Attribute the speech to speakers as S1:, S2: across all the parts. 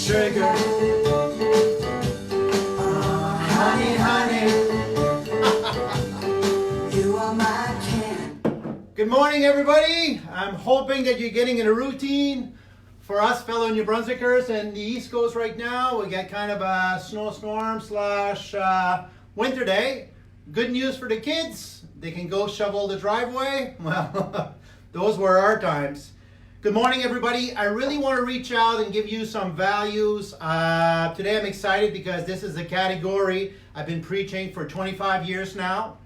S1: sugar. Oh, honey, honey, you are my candy.
S2: Good morning, everybody. I'm hoping that you're getting in a routine. For us fellow New Brunswickers in the East Coast right now, we got kind of a snowstorm slash winter day. Good news for the kids. They can go shovel the driveway. Well, those were our times. Good morning, everybody. I really want to reach out and give you some values. Today I'm excited because this is a category I've been preaching for 25 years now.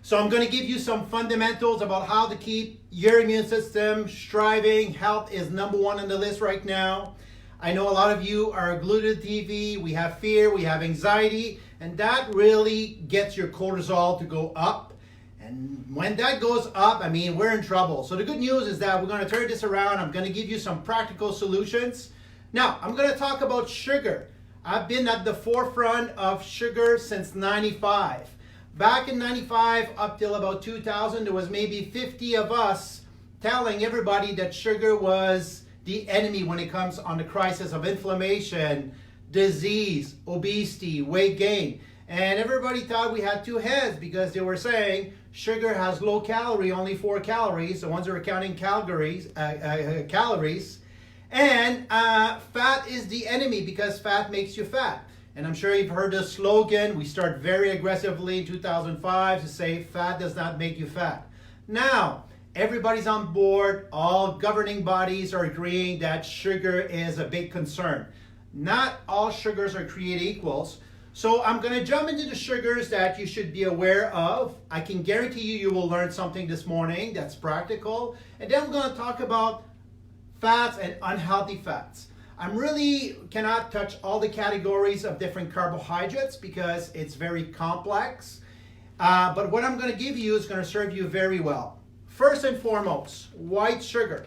S2: So I'm going to give you some fundamentals about how to keep your immune system striving. Health is number one on the list right now. I know a lot of you are glued to the TV. We have fear, we have anxiety, and that really gets your cortisol to go up. And when that goes up, I mean, we're in trouble. So the good news is that we're going to turn this around. I'm going to give you some practical solutions. Now, I'm going to talk about sugar. I've been at the forefront of sugar since 95. Back in 95 up till about 2000, there was maybe 50 of us telling everybody that sugar was the enemy when it comes on the crisis of inflammation, disease, obesity, weight gain. And everybody thought we had two heads because they were saying sugar has low calorie, only 4 calories, the ones that are counting calories. And fat is the enemy because fat makes you fat. And I'm sure you've heard the slogan, we start very aggressively in 2005 to say fat does not make you fat. Now, everybody's on board, all governing bodies are agreeing that sugar is a big concern. Not all sugars are created equals. So I'm going to jump into the sugars that you should be aware of. I can guarantee you will learn something this morning that's practical. And then we're going to talk about fats and unhealthy fats. I really cannot touch all the categories of different carbohydrates because it's very complex. But what I'm going to give you is going to serve you very well. First and foremost, white sugar.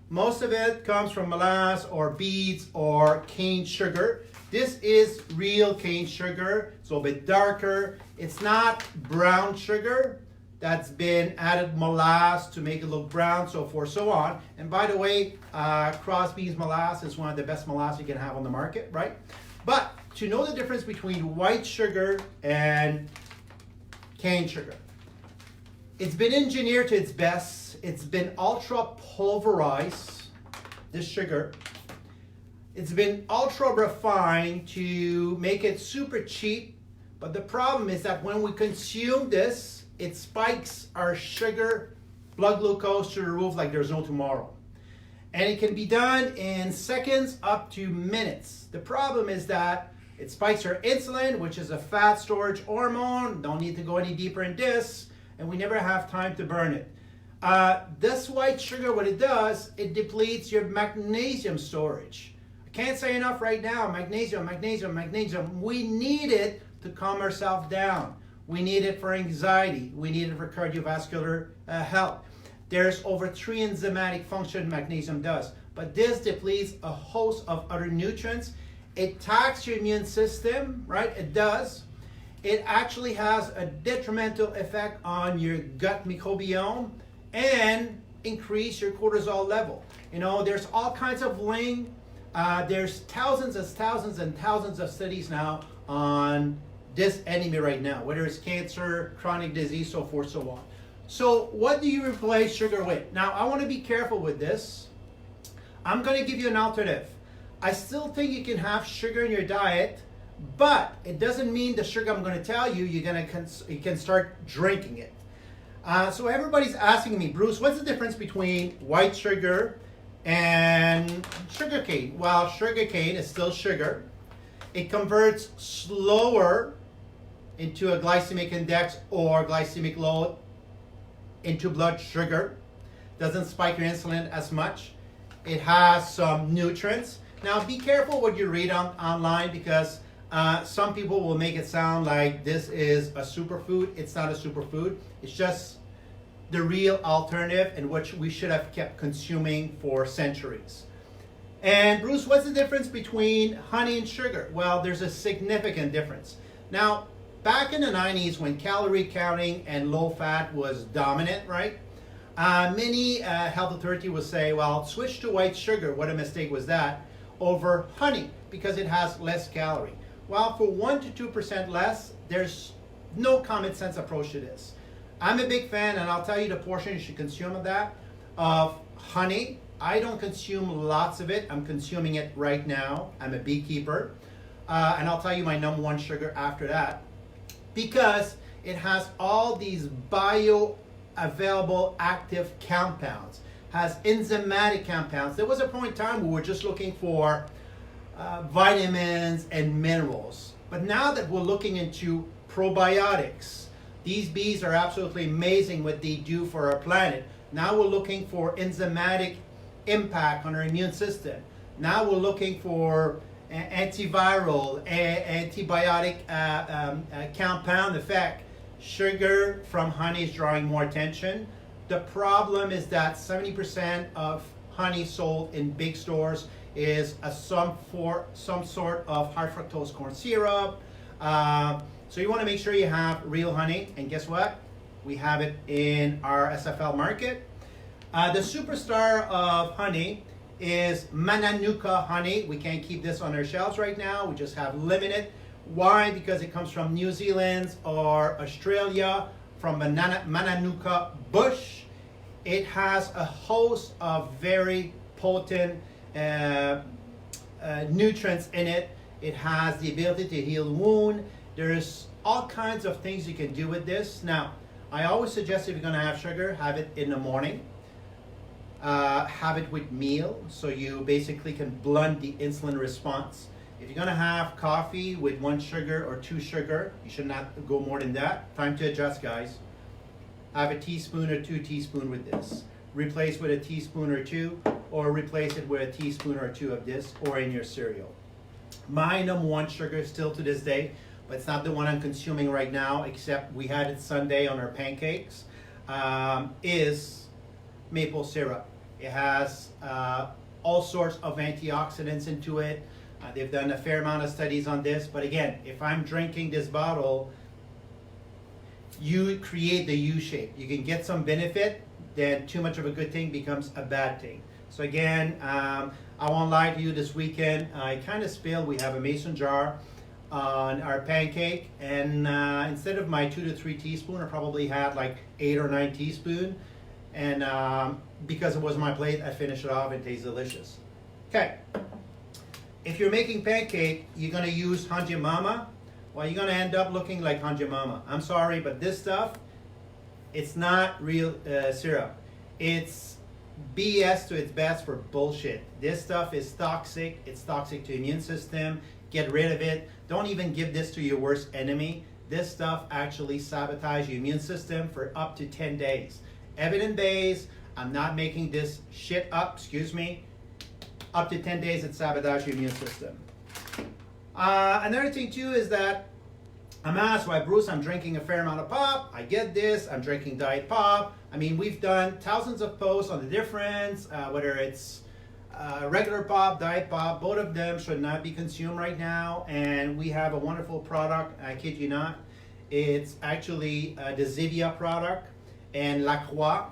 S2: Most of it comes from molasses or beets or cane sugar. This is real cane sugar. It's a little bit darker. It's not brown sugar that's been added molasses to make it look brown, so forth, so on. And by the way, Crosby's molasses is one of the best molasses you can have on the market, right? But to know the difference between white sugar and cane sugar, it's been engineered to its best. It's been ultra pulverized, this sugar. It's been ultra refined to make it super cheap. But the problem is that when we consume this, it spikes our sugar, blood glucose to the roof like there's no tomorrow. And it can be done in seconds up to minutes. The problem is that it spikes our insulin, which is a fat storage hormone. Don't need to go any deeper in this. And we never have time to burn it. This white sugar, what it does, it depletes your magnesium storage. I can't say enough right now. Magnesium, magnesium, magnesium. We need it to calm ourselves down. We need it for anxiety. We need it for cardiovascular health. There's over 3 enzymatic function magnesium does. But this depletes a host of other nutrients. It attacks your immune system, right? It does. It actually has a detrimental effect on your gut microbiome and increase your cortisol level. You know, there's all kinds of link. There's thousands and thousands of studies now on this enemy right now, whether it's cancer, chronic disease, so forth, so on. So what do you replace sugar with? Now, I want to be careful with this. I'm going to give you an alternative. I still think you can have sugar in your diet, but it doesn't mean the sugar I'm going to tell you, you can start drinking it. So everybody's asking me, Bruce, what's the difference between white sugar and sugar cane? Well, sugar cane is still sugar. It converts slower into a glycemic index or glycemic load into blood sugar. Doesn't spike your insulin as much. It has some nutrients. Now be careful what you read online because some people will make it sound like this is a superfood. It's not a superfood. It's just the real alternative and which we should have kept consuming for centuries. And Bruce, what's the difference between honey and sugar? Well, there's a significant difference. Now, back in the 90s when calorie counting and low fat was dominant, right? Many health authority will say, well, switch to white sugar. What a mistake was that. over honey because it has less calorie. While for 1 to 2% less, there's no common sense approach to this. I'm a big fan, and I'll tell you the portion you should consume of that, of honey. I don't consume lots of it. I'm consuming it right now. I'm a beekeeper. And I'll tell you my number one sugar after that, because it has all these bioavailable active compounds, has enzymatic compounds. There was a point in time we were just looking for vitamins and minerals. But now that we're looking into probiotics, these bees are absolutely amazing what they do for our planet. Now we're looking for enzymatic impact on our immune system. Now we're looking for antiviral, antibiotic compound effect. Sugar from honey is drawing more attention. The problem is that 70% of honey sold in big stores is some sort of high fructose corn syrup. So you want to make sure you have real honey, and guess what? We have it in our SFL market. The superstar of honey is Mananuka honey. We can't keep this on our shelves right now. We just have limited. Why? Because it comes from New Zealand or Australia, from Mananuka bush. It has a host of very potent nutrients in it. It has the ability to heal wound. There's all kinds of things you can do with this. Now, I always suggest if you're going to have sugar, have it in the morning. Have it with meal, so you basically can blunt the insulin response. If you're going to have coffee with 1 sugar or 2 sugar, you should not go more than that. Time to adjust, guys. Have a teaspoon or 2 teaspoons with this. Replace with a teaspoon or 2, or replace it with a teaspoon or 2 of this, or in your cereal. My number one sugar still to this day, but it's not the one I'm consuming right now, except we had it Sunday on our pancakes, is maple syrup. It has all sorts of antioxidants into it. They've done a fair amount of studies on this, but again, if I'm drinking this bottle, you create the U shape. You can get some benefit, then too much of a good thing becomes a bad thing. So again, I won't lie to you, this weekend I kind of spilled. We have a mason jar on our pancake, and instead of my 2 to 3 teaspoons, I probably had like 8 or 9 teaspoons. And because it was my plate, I finished it off. It tastes delicious. Okay. If you're making pancake, you're going to use Hanji Mama. Well, you're going to end up looking like Hanji Mama. I'm sorry, but this stuff, it's not real syrup. It's BS to its best for bullshit. This stuff is toxic. It's toxic to the immune system. Get rid of it. Don't even give this to your worst enemy. This stuff actually sabotages your immune system for up to 10 days. Evidence-based. I'm not making this shit up, excuse me. Up to 10 days, it sabotages your immune system. Another thing too is that I'm asked, why, Bruce, I'm drinking a fair amount of pop. I get this, I'm drinking diet pop. I mean, we've done thousands of posts on the difference, whether it's regular pop, diet pop, both of them should not be consumed right now. And we have a wonderful product, I kid you not. It's actually the Zevia product and La Croix.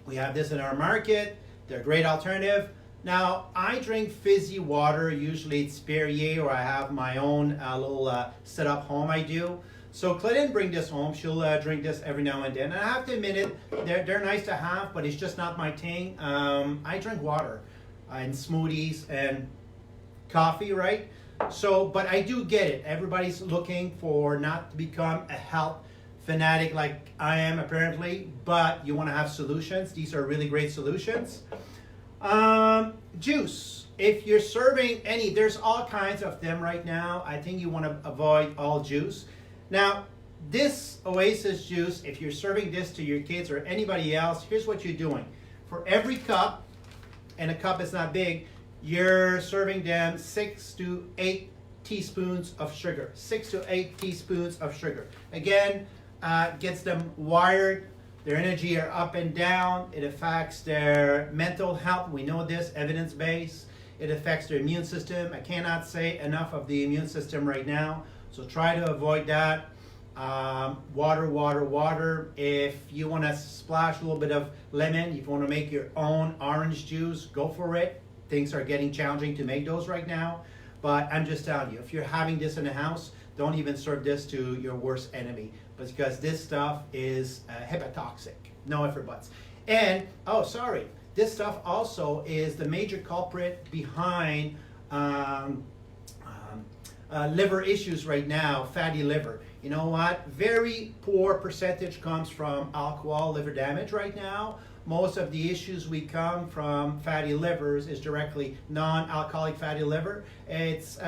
S2: We have this in our market. They're a great alternative. Now, I drink fizzy water. Usually it's Perrier, or I have my own little setup home I do. So Claire didn't bring this home. She'll drink this every now and then. And I have to admit it, they're nice to have, but it's just not my thing. I drink water and smoothies and coffee, right? So, but I do get it. Everybody's looking for not to become a health fanatic like I am apparently, but you want to have solutions. These are really great solutions. Juice. If you're serving any, there's all kinds of them right now. I think you want to avoid all juice. Now, this Oasis juice, if you're serving this to your kids or anybody else, here's what you're doing. For every cup, and a cup is not big, you're serving them 6 to 8 teaspoons of sugar. 6 to 8 teaspoons of sugar. Again, gets them wired. Their energy are up and down. It affects their mental health. We know this, evidence-based. It affects their immune system. I cannot say enough of the immune system right now. So try to avoid that. Water, water, water. If you want to splash a little bit of lemon, if you want to make your own orange juice, go for it. things are getting challenging to make those right now. But I'm just telling you, if you're having this in the house, don't even serve this to your worst enemy, because this stuff is hepatotoxic. No ifs or buts. And, oh, sorry, this stuff also is the major culprit behind liver issues right now, fatty liver. You know what? Very poor percentage comes from alcohol liver damage right now. Most of the issues we come from fatty livers is directly non-alcoholic fatty liver. It's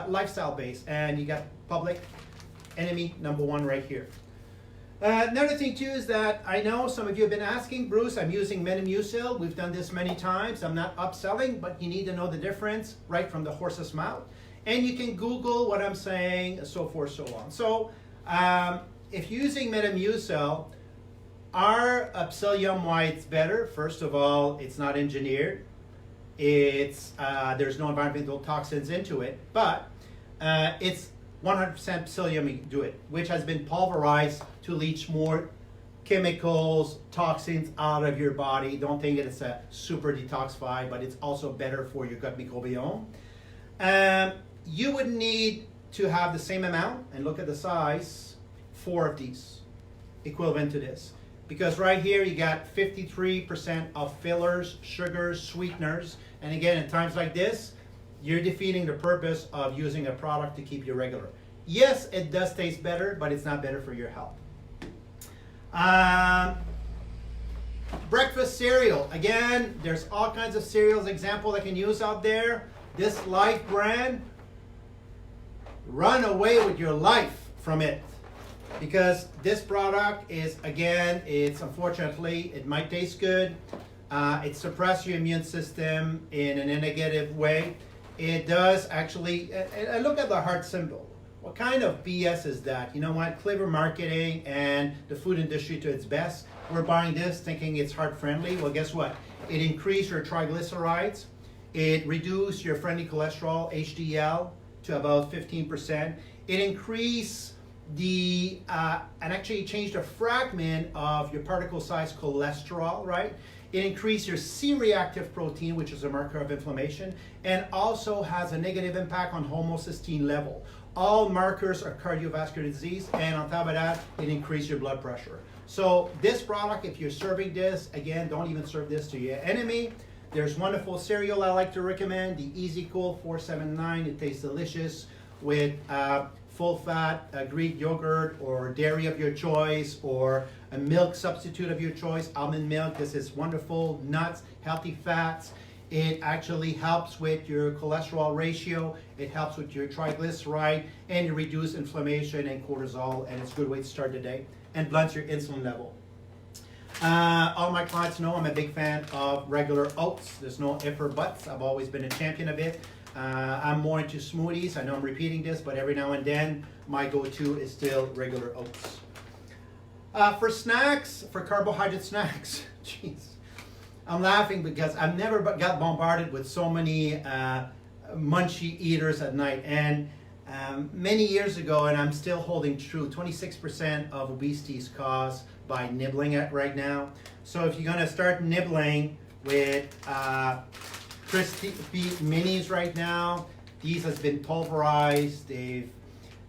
S2: lifestyle based, and you got public enemy number one right here. Another thing too is that I know some of you have been asking, Bruce, I'm using Metamucil. We've done this many times. I'm not upselling, but you need to know the difference right from the horse's mouth. And you can Google what I'm saying, so forth, so on. So if you're using Metamucil, are Psyllium why it's better? First of all, it's not engineered. It's there's no environmental toxins into it, but it's 100% Psyllium you do it, which has been pulverized to leach more chemicals, toxins out of your body. Don't think it's a super detoxify, but it's also better for your gut microbiome. You would need to have the same amount, and look at the size, 4 of these, equivalent to this. Because right here you got 53% of fillers, sugars, sweeteners, and again, in times like this, you're defeating the purpose of using a product to keep you regular. Yes, it does taste better, but it's not better for your health. Breakfast cereal. Again, there's all kinds of cereals example I can use out there. This Life brand, run away with your life from it. Because this product is, again, it's unfortunately, it might taste good. It suppresses your immune system in a negative way. It does actually, and look at the heart symbol. What kind of BS is that? You know what? Clever marketing and the food industry to its best. We're buying this thinking it's heart friendly. Well, guess what? It increased your triglycerides. It reduced your friendly cholesterol, HDL, to about 15%. It increased and actually changed the fragment of your particle size cholesterol, right? It increased your C-reactive protein, which is a marker of inflammation, and also has a negative impact on homocysteine level. All markers of cardiovascular disease, and on top of that, it increased your blood pressure. So this product, if you're serving this, again, don't even serve this to your enemy. There's wonderful cereal I like to recommend, the Easy Cool 479. It tastes delicious with full-fat Greek yogurt or dairy of your choice, or a milk substitute of your choice, almond milk. This is wonderful, nuts, healthy fats. It actually helps with your cholesterol ratio. It helps with your triglyceride, and it reduces inflammation and cortisol, and it's a good way to start the day, and blunts your insulin level. All my clients know I'm a big fan of regular oats. There's no if or buts. I've always been a champion of it. I'm more into smoothies. I know I'm repeating this, but every now and then my go-to is still regular oats. For snacks, for carbohydrate snacks, jeez, I'm laughing because I've never got bombarded with so many munchy eaters at night. And many years ago, and I'm still holding true, 26% of obesity is caused by nibbling right now. So if you're gonna start nibbling with Crispy Minis right now, these has been pulverized.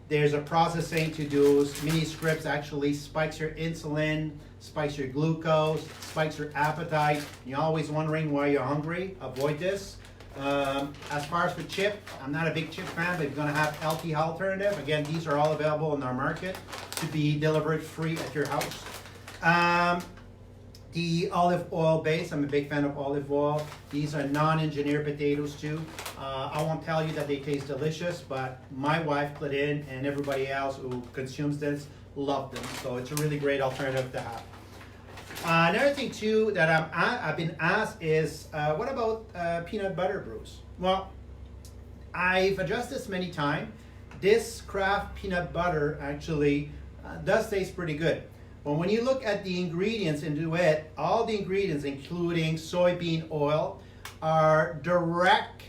S2: There's a processing to do. Mini scripts actually spikes your insulin, spikes your glucose, spikes your appetite. You're always wondering why you're hungry. Avoid this. As far as for chip, I'm not a big chip fan, but if you're gonna have healthy alternative, again, these are all available in our market to be delivered free at your house. The olive oil base, I'm a big fan of olive oil. These are non-engineered potatoes too. I won't tell you that they taste delicious, but my wife put in, and everybody else who consumes this love them. So it's a really great alternative to have. Another thing too that I've been asked is, what about peanut butter, Bruce? Well, I've addressed this many times. This Kraft peanut butter actually does taste pretty good. But when you look at the ingredients into it, all the ingredients, including soybean oil, are direct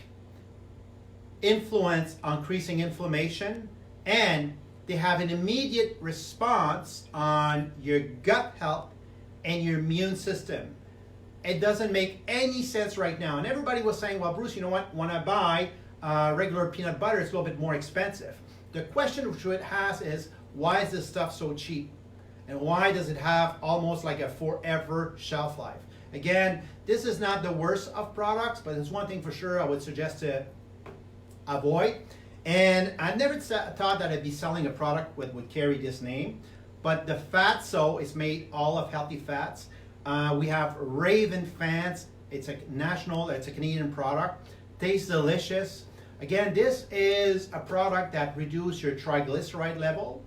S2: influence on increasing inflammation, and they have an immediate response on your gut health and your immune system. it doesn't make any sense right now. And everybody was saying, well, Bruce, you know what? When I buy regular peanut butter, it's a little bit more expensive. The question which it has is, why is this stuff so cheap? And why does it have almost like a forever shelf life? Again, this is not the worst of products, but it's one thing for sure I would suggest to avoid. And I never thought that I'd be selling a product would carry this name, but the Fatso is made all of healthy fats. We have Raven Fats. It's a Canadian product. Tastes delicious. Again, this is a product that reduces your triglyceride level.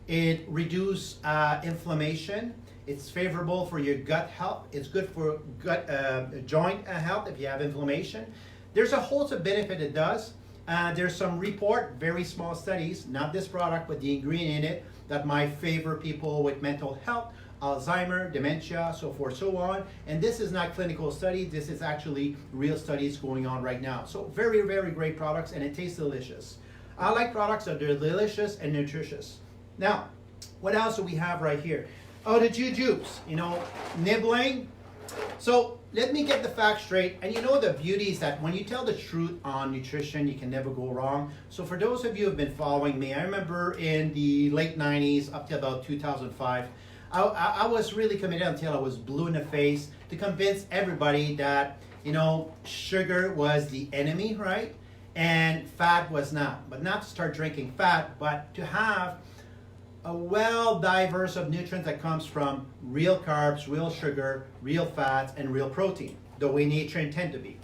S2: It reduces inflammation. It's favorable for your gut health. It's good for gut joint health if you have inflammation. There's a host of benefit it does. There's some very small studies, not this product, but the ingredient in it, that might favor people with mental health, Alzheimer, dementia, so forth, so on. And this is not clinical studies. This is actually real studies going on right now. So very, very great products, and it tastes delicious. I like products that are delicious and nutritious. Now, what else do we have right here? Oh, the jujubes, nibbling. So let me get the facts straight. And the beauty is that when you tell the truth on nutrition, you can never go wrong. So for those of you who have been following me, I remember in the late 90s up to about 2005, I was really committed until I was blue in the face to convince everybody that, sugar was the enemy, right? And fat was not. But not to start drinking fat, but to have a diverse of nutrients that comes from real carbs, real sugar, real fats, and real protein, the way nature intended to be.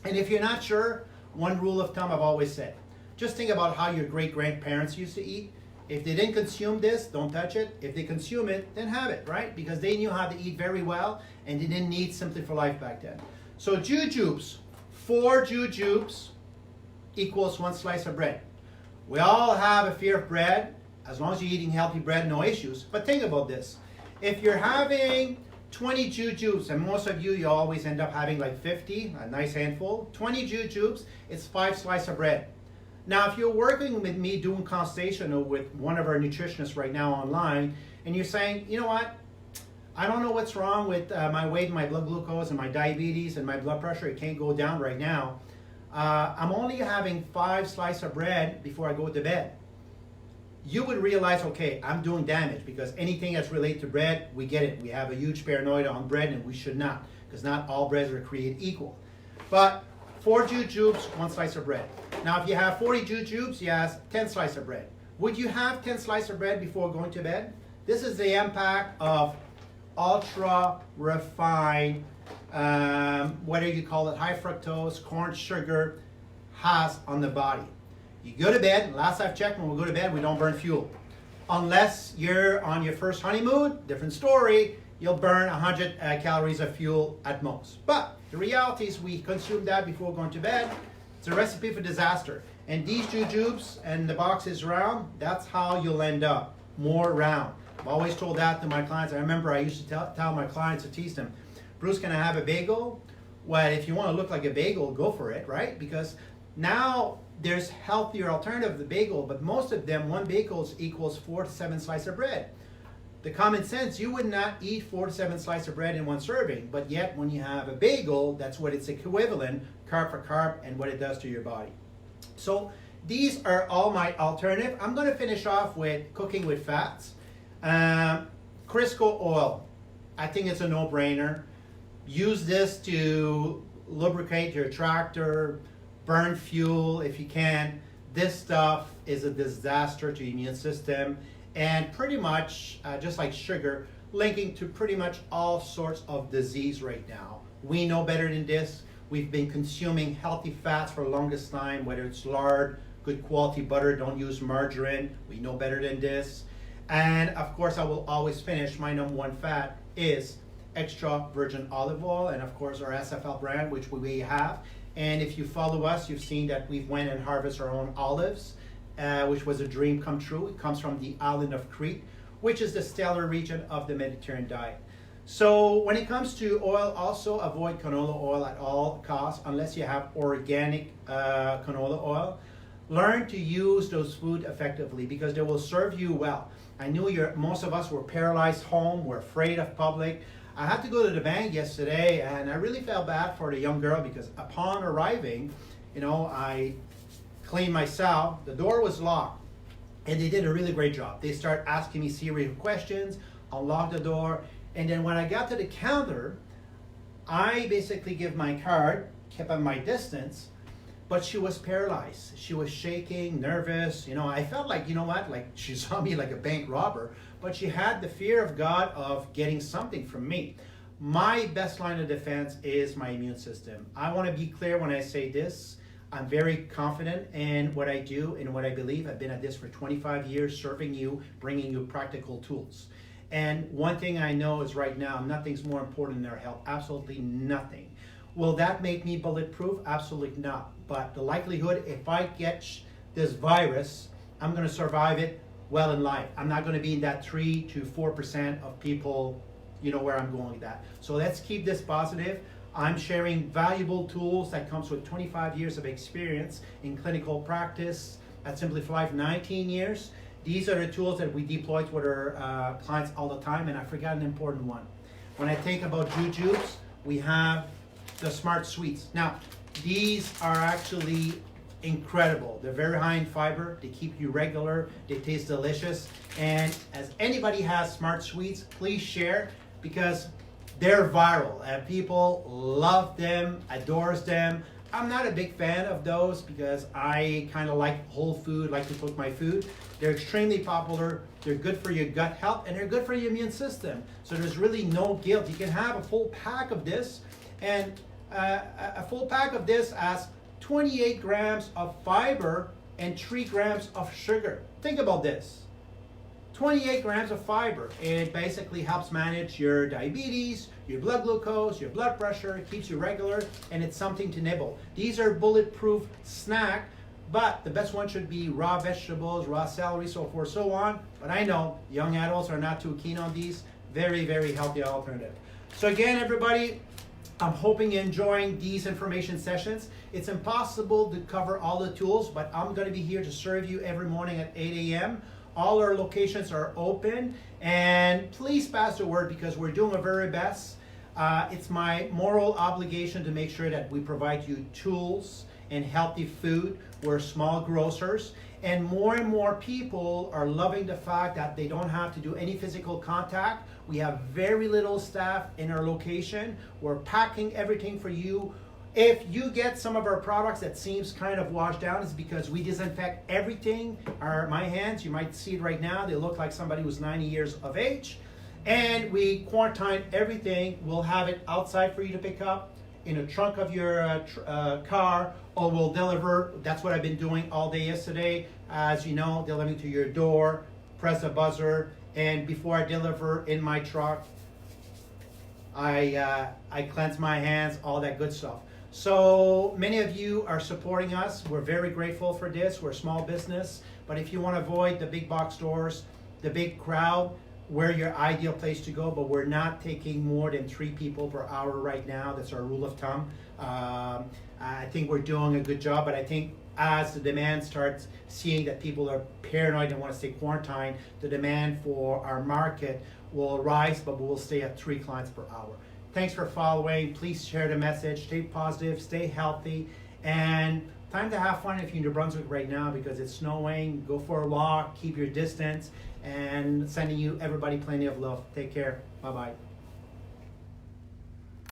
S2: And if you're not sure, one rule of thumb I've always said, just think about how your great-grandparents used to eat. If they didn't consume this, don't touch it. If they consume it, then have it, right? Because they knew how to eat very well, and they didn't need Simply for Life back then. So jujubes, 4 jujubes equals 1 slice of bread. We all have a fear of bread. As long as you're eating healthy bread, no issues. But think about this. If you're having 20 jujubes, and most of you always end up having like 50, a nice handful, 20 jujubes, it's 5 slices of bread. Now, if you're working with me doing consultation or with one of our nutritionists right now online, and you're saying, you know what, I don't know what's wrong with my weight, my blood glucose, and my diabetes, and my blood pressure, it can't go down right now. I'm only having 5 slices of bread before I go to bed. You would realize, okay, I'm doing damage, because anything that's related to bread, we get it. We have a huge paranoia on bread, and we should not, because not all breads are created equal. But 4 jujubes, 1 slice of bread. Now, if you have 40 jujubes, you have 10 slices of bread. Would you have 10 slices of bread before going to bed? This is the impact of ultra refined, whether you call it high fructose, corn sugar, has on the body. You go to bed, last I've checked, when we go to bed, we don't burn fuel. Unless you're on your first honeymoon, different story, you'll burn 100 calories of fuel at most. But the reality is we consume that before going to bed. It's a recipe for disaster. And these jujubes and the box is round, that's how you'll end up, more round. I've always told that to my clients. I remember I used to tell my clients to tease them, Bruce, can I have a bagel? Well, if you want to look like a bagel, go for it, right? Because now there's healthier alternative to the bagel, but most of them, 1 bagel equals 4 to 7 slices of bread. The common sense, you would not eat 4 to 7 slices of bread in 1 serving, but yet when you have a bagel, that's what it's equivalent, carb for carb, and what it does to your body. So these are all my alternative. I'm going to finish off with cooking with fats. Crisco oil, I think it's a no-brainer. Use this to lubricate your tractor, burn fuel if you can. This stuff is a disaster to the immune system, and pretty much, just like sugar, linking to pretty much all sorts of disease right now. We know better than this. We've been consuming healthy fats for the longest time, whether it's lard, good quality butter, don't use margarine. We know better than this. And of course, I will always finish, my number 1 fat is extra virgin olive oil, and of course our SFL brand, which we have. And if you follow us, you've seen that we've went and harvested our own olives, which was a dream come true. It comes from the island of Crete, which is the stellar region of the Mediterranean diet. So when it comes to oil, also avoid canola oil at all costs, unless you have organic canola oil. Learn to use those foods effectively, because they will serve you well. I knew most of us were paralyzed home, we're afraid of public. I had to go to the bank yesterday, and I really felt bad for the young girl because upon arriving, I cleaned myself. The door was locked, and they did a really great job. They start asking me series of questions, unlock the door, and then when I got to the counter, I basically give my card, kept at my distance, but she was paralyzed. She was shaking, nervous. I felt like, like she saw me like a bank robber, but she had the fear of God of getting something from me. My best line of defense is my immune system. I want to be clear when I say this. I'm very confident in what I do and what I believe. I've been at this for 25 years, serving you, bringing you practical tools. And one thing I know is right now, nothing's more important than our health. Absolutely nothing. Will that make me bulletproof? Absolutely not. But the likelihood, if I get this virus, I'm going to survive it well in life. I'm not going to be in that 3 to 4% of people, where I'm going with that. So let's keep this positive. I'm sharing valuable tools that comes with 25 years of experience in clinical practice at Simply for Life, 19 years. These are the tools that we deploy with our clients all the time, and I forgot an important one. When I think about Jujubes, we have the Smart Sweets. Now, these are actually incredible. They're very high in fiber. They keep you regular. They taste delicious. And as anybody has Smart Sweets, please share because they're viral. People love them, adores them. I'm not a big fan of those because I kind of like whole food, like to cook my food. They're extremely popular. They're good for your gut health and they're good for your immune system. So there's really no guilt. You can have a full pack of this, and a full pack of this has 28 grams of fiber and 3 grams of sugar. Think about this. 28 grams of fiber, and it basically helps manage your diabetes, your blood glucose, your blood pressure. It keeps you regular, and it's something to nibble. These are bulletproof snack, but the best one should be raw vegetables, raw celery, so forth, so on. But I know young adults are not too keen on these. Very, very healthy alternative. So again, everybody, I'm hoping you're enjoying these information sessions. It's impossible to cover all the tools, but I'm going to be here to serve you every morning at 8 a.m. All our locations are open, and please pass the word because we're doing our very best. It's my moral obligation to make sure that we provide you tools and healthy food. We're small grocers, and more people are loving the fact that they don't have to do any physical contact. We have very little staff in our location. We're packing everything for you. If you get some of our products that seems kind of washed down, it's because we disinfect everything. My hands, you might see it right now, they look like somebody who's 90 years of age. And we quarantine everything. We'll have it outside for you to pick up in the trunk of your car, or we'll deliver. That's what I've been doing all day yesterday. As you know, delivering to your door, press a buzzer, and before I deliver in my truck, I cleanse my hands, all that good stuff. So many of you are supporting us. We're very grateful for this. We're a small business, but if you want to avoid the big box stores, the big crowd, we're your ideal place to go, but we're not taking more than 3 people per hour right now. That's our rule of thumb. I think we're doing a good job, but I think as the demand starts seeing that people are paranoid and want to stay quarantined, the demand for our market will rise, but we will stay at 3 clients per hour. Thanks for following. Please share the message. Stay positive, stay healthy, and time to have fun if you're in New Brunswick right now because it's snowing. Go for a walk, keep your distance, and sending you everybody plenty of love. Take care. Bye-bye.